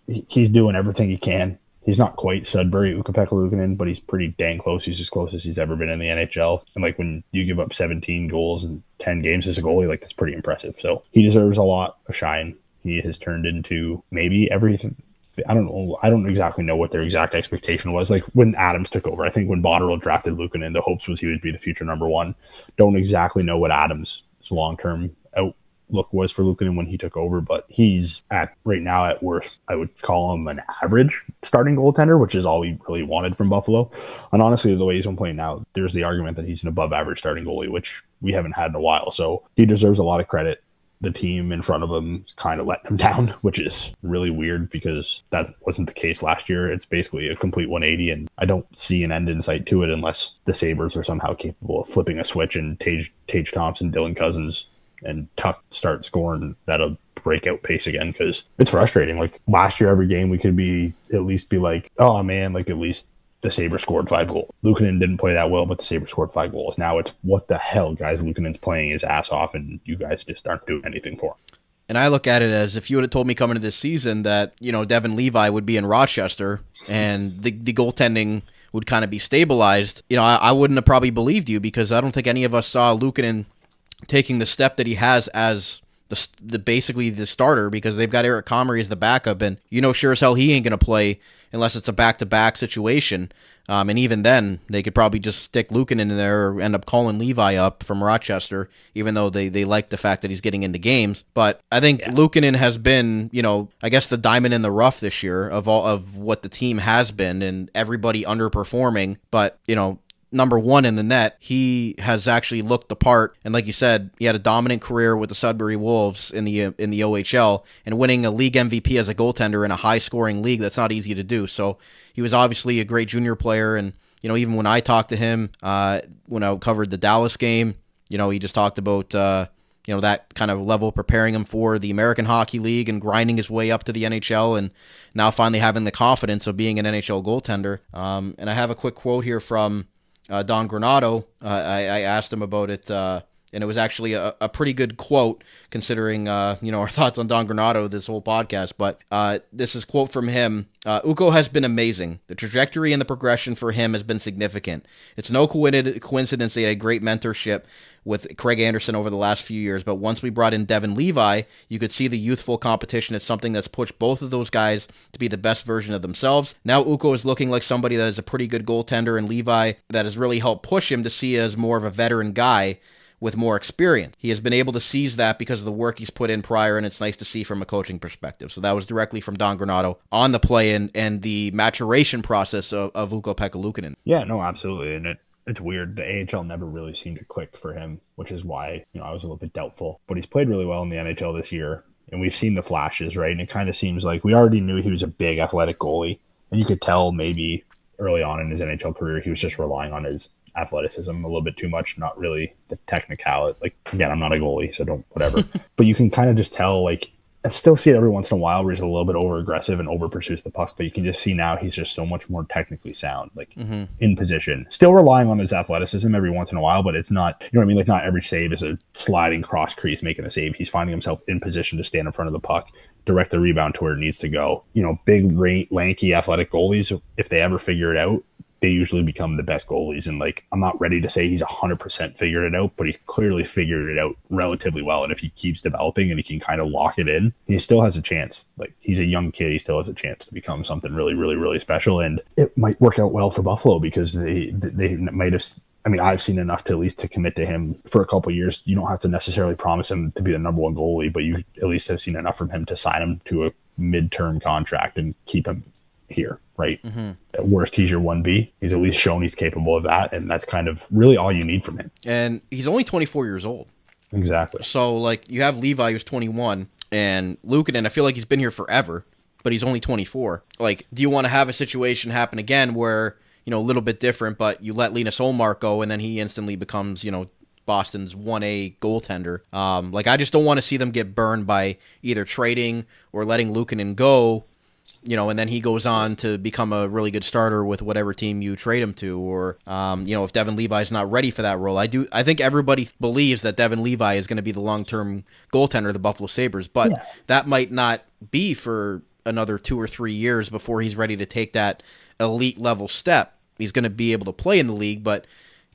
he's doing everything he can. He's not quite Sudbury, Ukko-Pekka Luukkonen, but he's pretty dang close. He's as close as he's ever been in the NHL. And like when you give up 17 goals in 10 games as a goalie, like that's pretty impressive. So he deserves a lot of shine. He has turned into maybe everything. I don't know. I don't exactly know what their exact expectation was. Like when Adams took over, I think when Botterill drafted Luukkonen, the hopes was he would be the future number one. Don't exactly know what Adams' long-term outlook was for Luukkonen when he took over, but he's at right now at worst, I would call him an average starting goaltender, which is all we really wanted from Buffalo. And honestly, the way he's been playing now, there's the argument that he's an above average starting goalie, which we haven't had in a while. So he deserves a lot of credit. The team in front of him is kind of letting him down, which is really weird because that wasn't the case last year. It's basically a complete 180, and I don't see an end in sight to it unless the Sabres are somehow capable of flipping a switch and Tage Thompson, Dylan Cousins, and Tuck start scoring at a breakout pace again, because it's frustrating. Like last year, every game we could at least be like, oh man, like at least the Sabres scored 5 goals. Luukkonen didn't play that well, but the Sabres scored 5 goals. Now it's, what the hell, guys? Luukkonen's playing his ass off, and you guys just aren't doing anything for him. And I look at it as if you would have told me coming into this season that, Devin Levi would be in Rochester and the goaltending would kind of be stabilized, I wouldn't have probably believed you, because I don't think any of us saw Luukkonen taking the step that he has as the basically the starter, because they've got Eric Comrie as the backup, and sure as hell he ain't going to play unless it's a back-to-back situation. And even then, they could probably just stick Luukkonen in there or end up calling Levi up from Rochester, even though they like the fact that he's getting into games. But I think Luukkonen has been, I guess the diamond in the rough this year of all of what the team has been, and everybody underperforming. But, number one in the net, he has actually looked the part. And like you said, he had a dominant career with the Sudbury Wolves in the OHL, and winning a league MVP as a goaltender in a high-scoring league, that's not easy to do. So he was obviously a great junior player, and even when I talked to him when I covered the Dallas game, he just talked about that kind of level, preparing him for the American Hockey League and grinding his way up to the NHL, and now finally having the confidence of being an NHL goaltender. And I have a quick quote here from Don Granato. I asked him about it, and it was actually a pretty good quote considering our thoughts on Don Granato this whole podcast. But this is a quote from him. Ukko has been amazing. The trajectory and the progression for him has been significant. It's no coincidence they had great mentorship with Craig Anderson over the last few years, but once we brought in Devin Levi, you could see the youthful competition as something that's pushed both of those guys to be the best version of themselves. Now Ukko is looking like somebody that is a pretty good goaltender, and Levi that has really helped push him to see as more of a veteran guy with more experience. He has been able to seize that because of the work he's put in prior, and it's nice to see from a coaching perspective. So that was directly from Don Granato on the play and the maturation process of Ukko-Pekka Luukkonen. Yeah, no, absolutely. And it's weird. The AHL never really seemed to click for him, which is why, I was a little bit doubtful. But he's played really well in the NHL this year, and we've seen the flashes, right? And it kind of seems like we already knew he was a big athletic goalie, and you could tell maybe early on in his NHL career he was just relying on his athleticism a little bit too much, not really the technicality. Like, again, I'm not a goalie, so don't, whatever. But you can kind of just tell, like, I still see it every once in a while where he's a little bit over aggressive and over pursues the puck, but you can just see now he's just so much more technically sound, like in position. Still relying on his athleticism every once in a while, but it's not, you know what I mean? Like, not every save is a sliding cross crease making the save. He's finding himself in position to stand in front of the puck, direct the rebound to where it needs to go. Big, lanky, athletic goalies, if they ever figure it out, they usually become the best goalies. And like, I'm not ready to say he's 100% figured it out, but he's clearly figured it out relatively well. And if he keeps developing and he can kind of lock it in, he still has a chance. Like, he's a young kid. He still has a chance to become something really, really, really special. And it might work out well for Buffalo because they might have, I've seen enough to at least to commit to him for a couple of years. You don't have to necessarily promise him to be the number one goalie, but you at least have seen enough from him to sign him to a midterm contract and keep him here, right? At worst, he's your 1B. He's at least shown he's capable of that, and that's kind of really all you need from him. And he's only 24 years old. Exactly. So, like, you have Levi, who's 21, and Luukkonen, I feel like he's been here forever, but he's only 24. Like, do you want to have a situation happen again where, a little bit different, but you let Linus Ullmark go, and then he instantly becomes, Boston's 1A goaltender? I just don't want to see them get burned by either trading or letting Luukkonen go, and then he goes on to become a really good starter with whatever team you trade him to, or, if Devin Levi is not ready for that role. I think everybody believes that Devin Levi is going to be the long-term goaltender of the Buffalo Sabres, but that might not be for another 2 or 3 years before he's ready to take that elite level step. He's going to be able to play in the league, but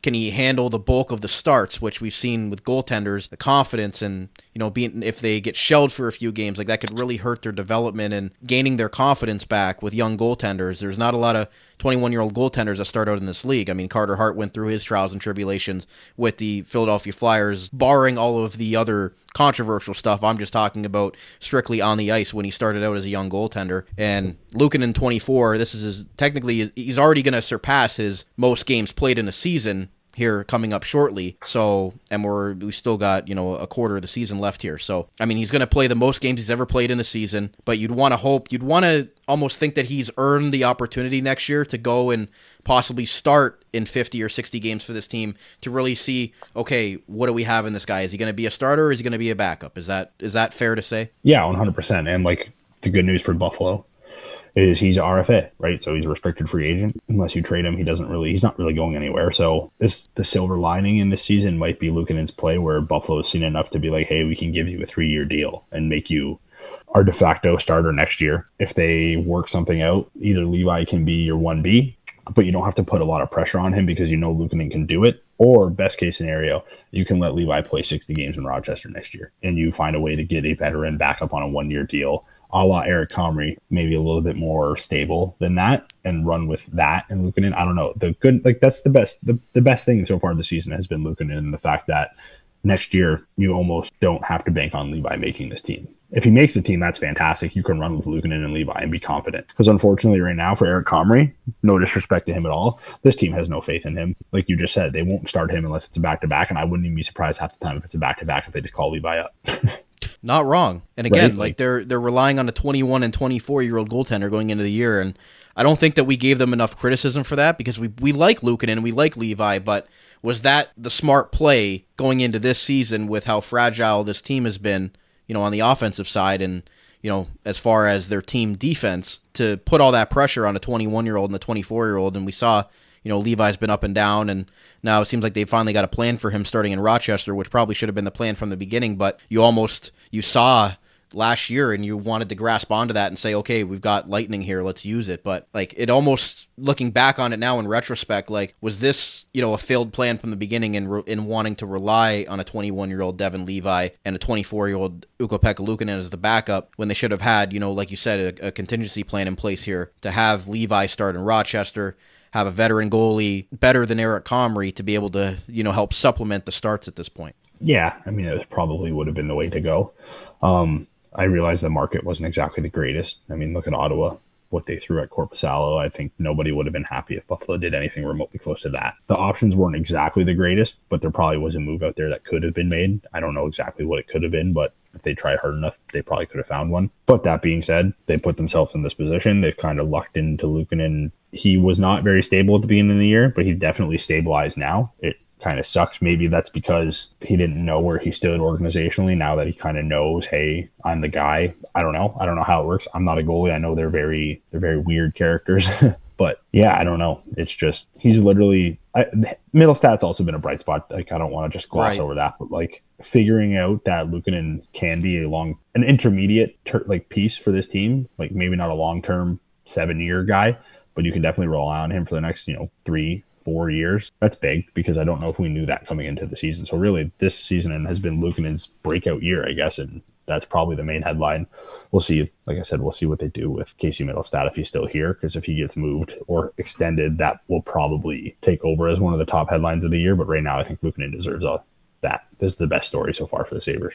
can he handle the bulk of the starts, which we've seen with goaltenders, the confidence and, being, if they get shelled for a few games, like that could really hurt their development and gaining their confidence back with young goaltenders. There's not a lot of 21-year-old goaltenders that start out in this league. I mean, Carter Hart went through his trials and tribulations with the Philadelphia Flyers, barring all of the other controversial stuff. I'm just talking about strictly on the ice when he started out as a young goaltender. And Luukkonen, 24, this is technically, he's already going to surpass his most games played in a season here coming up shortly. So, and we still got, a quarter of the season left here. So, I mean, he's going to play the most games he's ever played in a season, but you'd want to almost think that he's earned the opportunity next year to go and possibly start in 50 or 60 games for this team to really see, okay, what do we have in this guy? Is he going to be a starter or is he going to be a backup? Is that fair to say? Yeah, 100%. And like the good news for Buffalo is he's RFA, right? So he's a restricted free agent. Unless you trade him, he's not really going anywhere. So the silver lining in this season might be Luukkonen's play, where Buffalo's seen enough to be like, hey, we can give you a 3-year deal and make you our de facto starter next year. If they work something out, either Levi can be your 1B, but you don't have to put a lot of pressure on him because Luukkonen can do it. Or best case scenario, you can let Levi play 60 games in Rochester next year and you find a way to get a veteran back up on a 1-year deal, a la Eric Comrie, maybe a little bit more stable than that, and run with that and Luukkonen. I don't know. That's the best. The best thing so far this season has been Luukkonen, and the fact that next year you almost don't have to bank on Levi making this team. If he makes the team, that's fantastic. You can run with Luukkonen and Levi and be confident. Because unfortunately right now for Eric Comrie, no disrespect to him at all, this team has no faith in him. Like you just said, they won't start him unless it's a back-to-back, and I wouldn't even be surprised half the time if it's a back-to-back if they just call Levi up. Not wrong. And again, right? they're relying on a 21 and 24-year-old goaltender going into the year, and I don't think that we gave them enough criticism for that because we like Luukkonen, we like Levi, but was that the smart play going into this season with how fragile this team has been, on the offensive side and, as far as their team defense, to put all that pressure on a 21-year-old and a 24-year-old? And we saw, Levi's been up and down, and now it seems like they finally got a plan for him starting in Rochester, which probably should have been the plan from the beginning, but you saw last year and you wanted to grasp onto that and say, okay, we've got lightning here, let's use it. But like, it almost, looking back on it now in retrospect, like, was this, a failed plan from the beginning in wanting to rely on a 21-year-old Devin Levi and a 24-year-old Ukko-Pekka Luukkonen as the backup, when they should have had, like you said, a contingency plan in place here to have Levi start in Rochester, have a veteran goalie better than Eric Comrie to be able to, help supplement the starts at this point. Yeah, I mean, it probably would have been the way to go. I realized the market wasn't exactly the greatest. I mean, look at Ottawa, what they threw at Korpisalo. I think nobody would have been happy if Buffalo did anything remotely close to that. The options weren't exactly the greatest, but there probably was a move out there that could have been made. I don't know exactly what it could have been, but if they tried hard enough, they probably could have found one. But that being said, they put themselves in this position. They've kind of lucked into Luukkonen. He was not very stable at the beginning of the year, but he definitely stabilized now. It kind of sucks. Maybe that's because he didn't know where he stood organizationally. Now that he kind of knows, hey, I'm the guy. I don't know how it works. I'm not a goalie. I know they're very weird characters. But yeah, I don't know. It's just, he's literally, Middlestad's also been a bright spot. Like, I don't want to just gloss over that, but like figuring out that Luukkonen can be an intermediate piece for this team, like maybe not a long-term 7-year guy, but you can definitely rely on him for the next, 3-4 years. That's big, because I don't know if we knew that coming into the season. So really this season has been Luukkonen's breakout year, I guess, and that's probably the main headline. We'll see. Like I said, we'll see what they do with Casey Middlestad if he's still here, because if he gets moved or extended, that will probably take over as one of the top headlines of the year. But right now, I think Luukkonen deserves that. This is the best story so far for the Sabres.